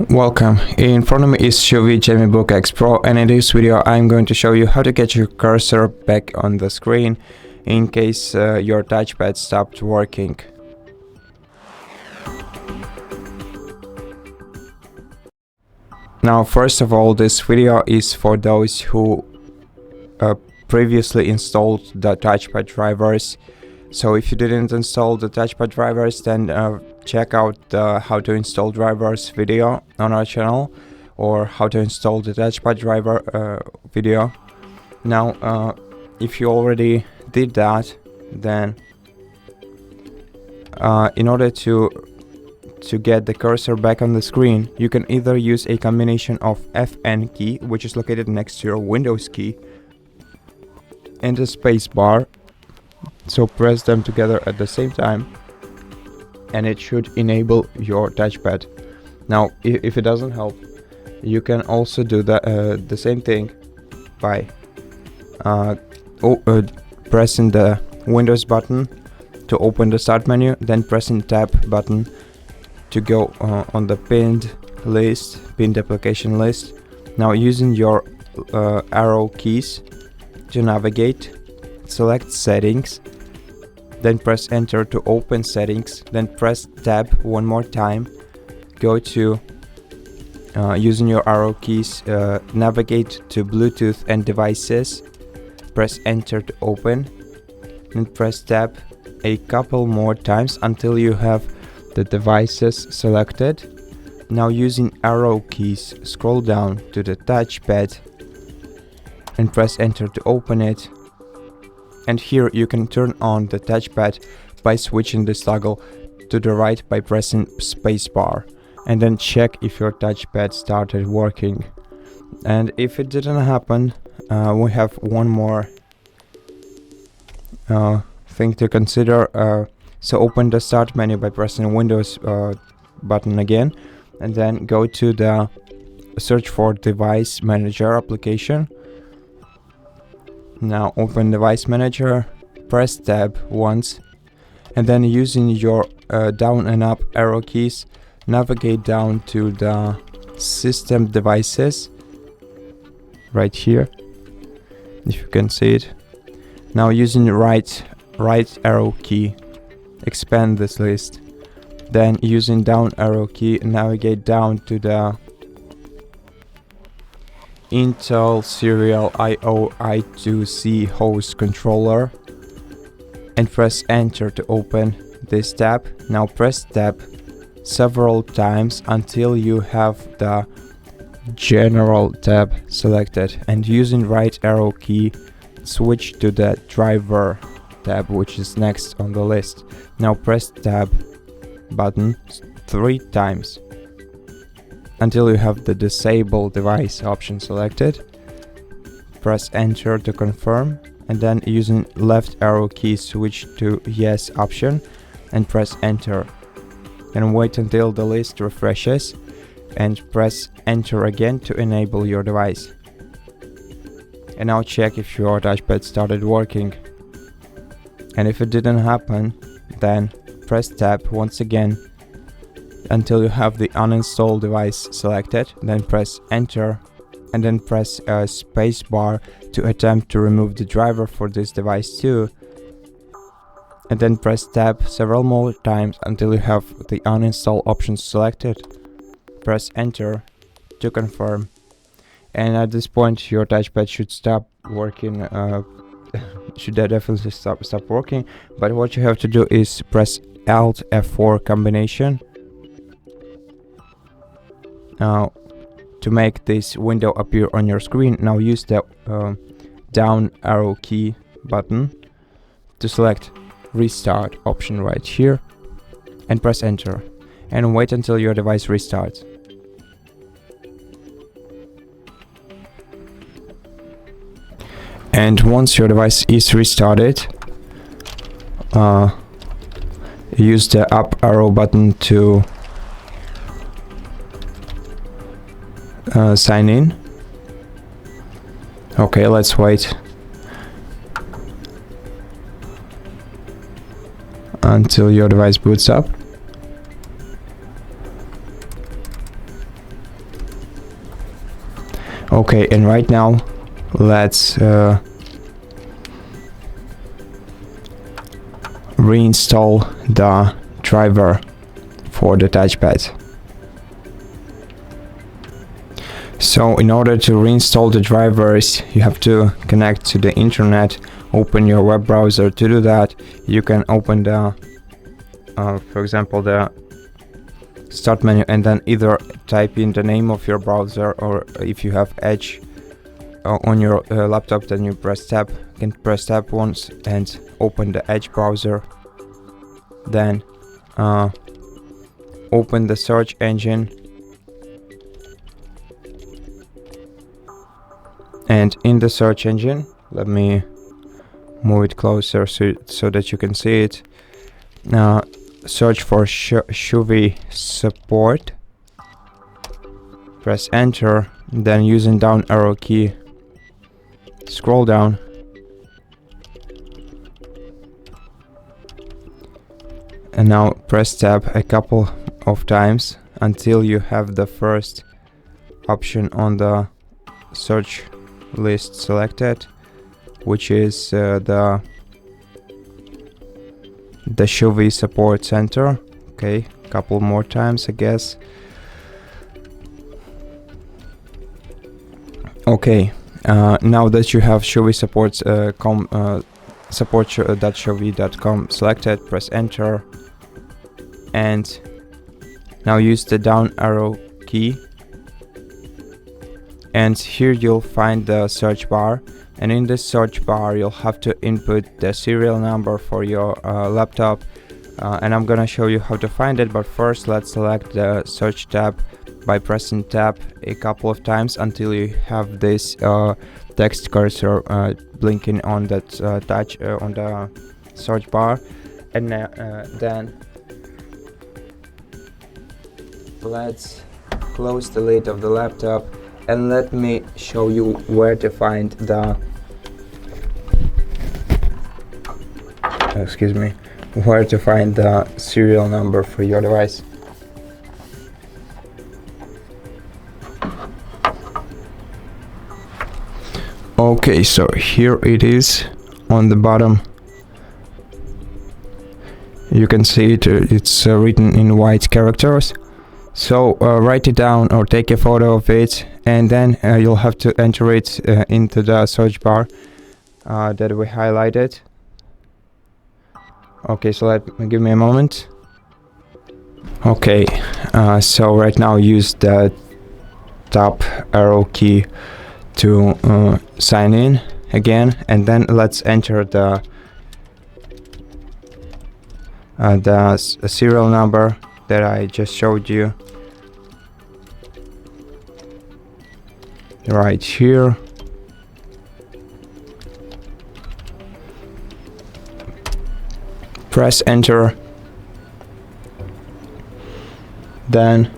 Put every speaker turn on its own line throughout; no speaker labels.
Welcome. In front of me is CHUWI GemiBook X Pro, and in this video I'm going to show you how to get your cursor back on the screen in case your touchpad stopped working. Now, first of all, this video is for those who previously installed the touchpad drivers. So if you didn't install the touchpad drivers, then check out the how to install drivers video on our channel, or how to install the touchpad driver video. Now if you already did that, then in order to get the cursor back on the screen, you can either use a combination of FN key, which is located next to your Windows key, and the spacebar. So press them together at the same time and it should enable your touchpad. Now if it doesn't help, you can also do the same thing by pressing the Windows button to open the start menu, then pressing tab button to go on the pinned application list. Now using your arrow keys to navigate, select settings, then press enter to open settings, then press tab one more time, go to using your arrow keys, navigate to Bluetooth and devices, press enter to open, and press tab a couple more times until you have the devices selected. Now using arrow keys, scroll down to the touchpad and press enter to open it. And here you can turn on the touchpad by switching the toggle to the right by pressing spacebar, and then check if your touchpad started working. And if it didn't happen, we have one more thing to consider. So open the start menu by pressing Windows button again, and then go to the search for device manager application. Now open device manager, press tab once, and then using your down and up arrow keys, navigate down to the system devices right here, if you can see it. Now using the right arrow key, expand this list, then using down arrow key, navigate down to the Intel Serial IO I2C host controller and press enter to open this tab. Now press tab several times until you have the general tab selected, and using right arrow key, switch to the driver tab, which is next on the list. Now press tab button 3 times until you have the disable device option selected. Press enter to confirm, and then using left arrow key, switch to yes option and press enter, and wait until the list refreshes and press enter again to enable your device. And now check if your touchpad started working, and if it didn't happen, then press tab once again until you have the uninstalled device selected, then press enter, and then press spacebar to attempt to remove the driver for this device too, and then press tab several more times until you have the uninstall option selected. Press enter to confirm, and at this point your touchpad should stop working, should definitely stop working. But what you have to do is press Alt F4 combination now to make this window appear on your screen. Now use the down arrow key button to select restart option right here and press enter, and wait until your device restarts. And once your device is restarted, use the up arrow button to sign in. Okay, let's wait until your device boots up. Okay, and right now let's reinstall the driver for the touchpad. So in order to reinstall the drivers, you have to connect to the internet, open your web browser. To do that, you can open the for example the start menu, and then either type in the name of your browser, or if you have Edge on your laptop, then you press tab. You can press tab once and open the Edge browser. Then open the search engine, and in the search engine, let me move it closer so that you can see it. Now search for CHUWI support, press enter, then using down arrow key scroll down, and now press tab a couple of times until you have the first option on the search list selected, which is the CHUWI support center. Okay, a couple more times, I guess. Okay, now that you have CHUWI support.chuwi.com selected, press enter, and now use the down arrow key, and here you'll find the search bar, and in this search bar you'll have to input the serial number for your laptop, and I'm gonna show you how to find it. But first, let's select the search tab by pressing tab a couple of times until you have this text cursor blinking on that on the search bar, and then let's close the lid of the laptop, and let me show you where to find the serial number for your device. Okay, so here it is on the bottom. You can see it, it's written in white characters. So write it down or take a photo of it, and then you'll have to enter it into the search bar that we highlighted. Okay, so give me a moment. Okay, so right now use the top arrow key to sign in again, and then let's enter the serial number that I just showed you right here. Press enter, then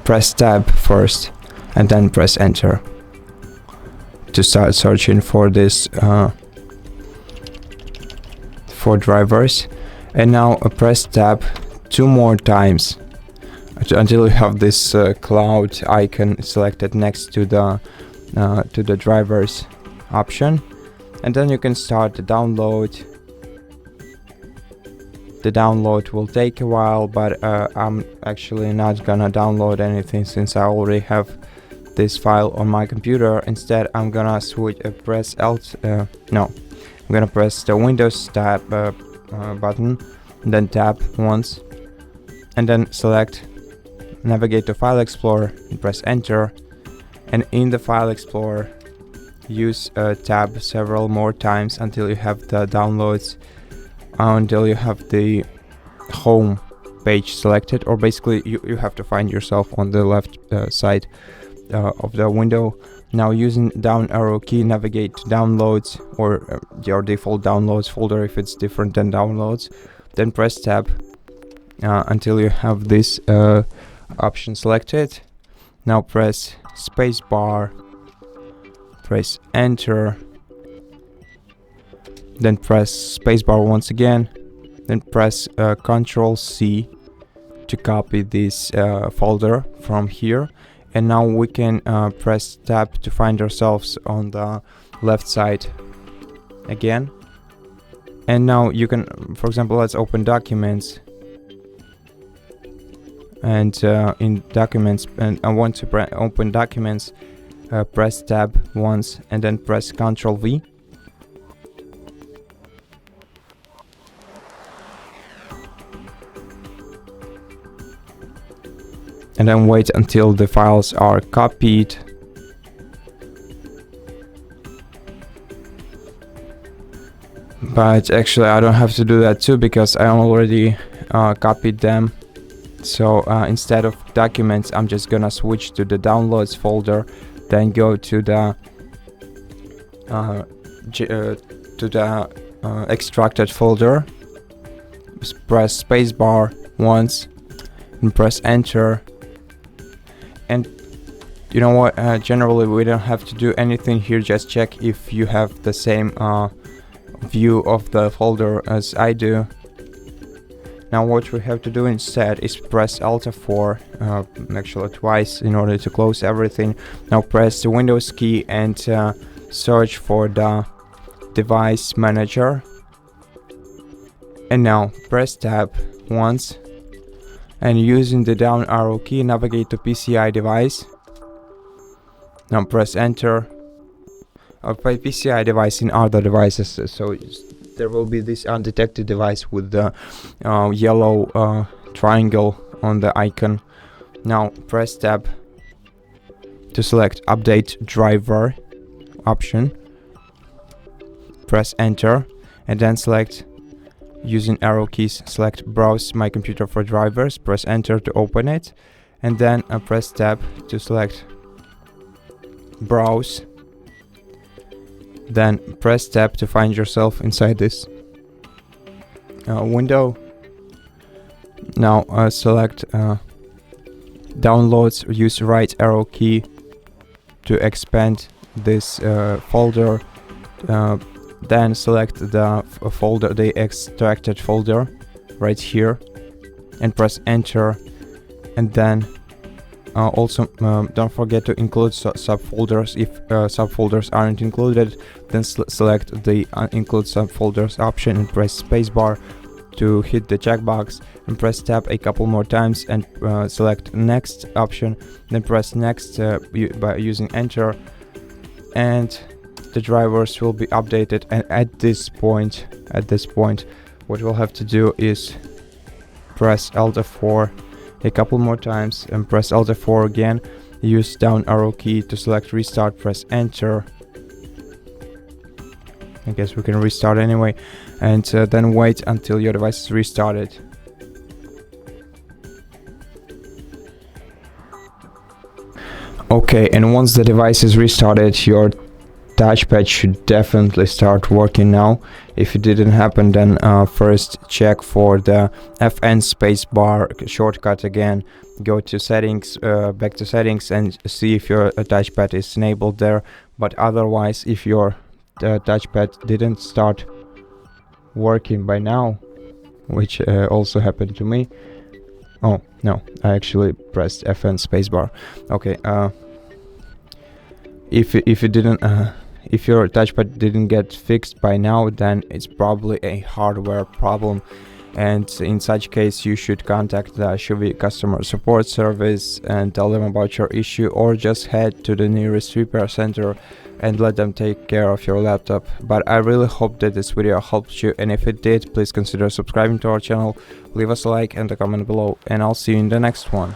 press tab first and then press enter to start searching for this for drivers. And now press tab 2 more times until you have this cloud icon selected next to the drivers option, and then you can start the download. The download will take a while, but I'm actually not gonna download anything since I already have this file on my computer. Instead, I'm gonna press I'm gonna press the Windows tab button, and then tab once, and then select navigate to File Explorer and press enter, and in the File Explorer use tab several more times until you have the downloads, until you have the home page selected, or basically you have to find yourself on the left side of the window. Now using down arrow key, navigate to downloads or your default downloads folder if it's different than downloads, then press tab until you have this option selected. Now press spacebar, press enter, then press spacebar once again, then press Ctrl C to copy this folder from here, And now we can press tab to find ourselves on the left side again. And now you can, for example, let's open documents. And in documents, and I want to open documents, press tab once and then press Ctrl V. And then wait until the files are copied. But actually I don't have to do that too, because I already copied them. So instead of documents, I'm just gonna switch to the downloads folder, then go to the extracted folder, press spacebar once and press enter. And you know what, generally we don't have to do anything here, just check if you have the same view of the folder as I do. Now what we have to do instead is press Alt F4, actually twice, in order to close everything. Now press the Windows key and search for the device manager. And now press tab once, and using the down arrow key navigate to PCI device. Now press enter. By PCI device in other devices, so there will be this undetected device with the yellow triangle on the icon. Now press tab to select update driver option, press enter, and then select, using arrow keys, select browse my computer for drivers, press enter to open it, and then press tab to select browse. Then press tab to find yourself inside this window. Now select downloads, use right arrow key to expand this folder. Then select the folder, the extracted folder right here, and press enter. And then also don't forget to include subfolders. If subfolders aren't included, then select the include subfolders option and press spacebar to hit the checkbox, and press tab a couple more times and select next option, then press next by using enter, and the drivers will be updated. And at this point what we'll have to do is press Alt F4 a couple more times and press Alt F4 again, use down arrow key to select restart, press enter. I guess we can restart anyway, and then wait until your device is restarted. Okay, and once the device is restarted, your touchpad should definitely start working now. If it didn't happen, then first check for the FN Spacebar shortcut again. Go to settings, back to settings, and see if your touchpad is enabled there. But otherwise, if your touchpad didn't start working by now, which also happened to me. Oh no, I actually pressed FN Spacebar. Okay, if it didn't if your touchpad didn't get fixed by now, then it's probably a hardware problem, and in such case you should contact the CHUWI customer support service and tell them about your issue, or just head to the nearest repair center and let them take care of your laptop. But I really hope that this video helped you, and if it did, please consider subscribing to our channel, leave us a like and a comment below, and I'll see you in the next one.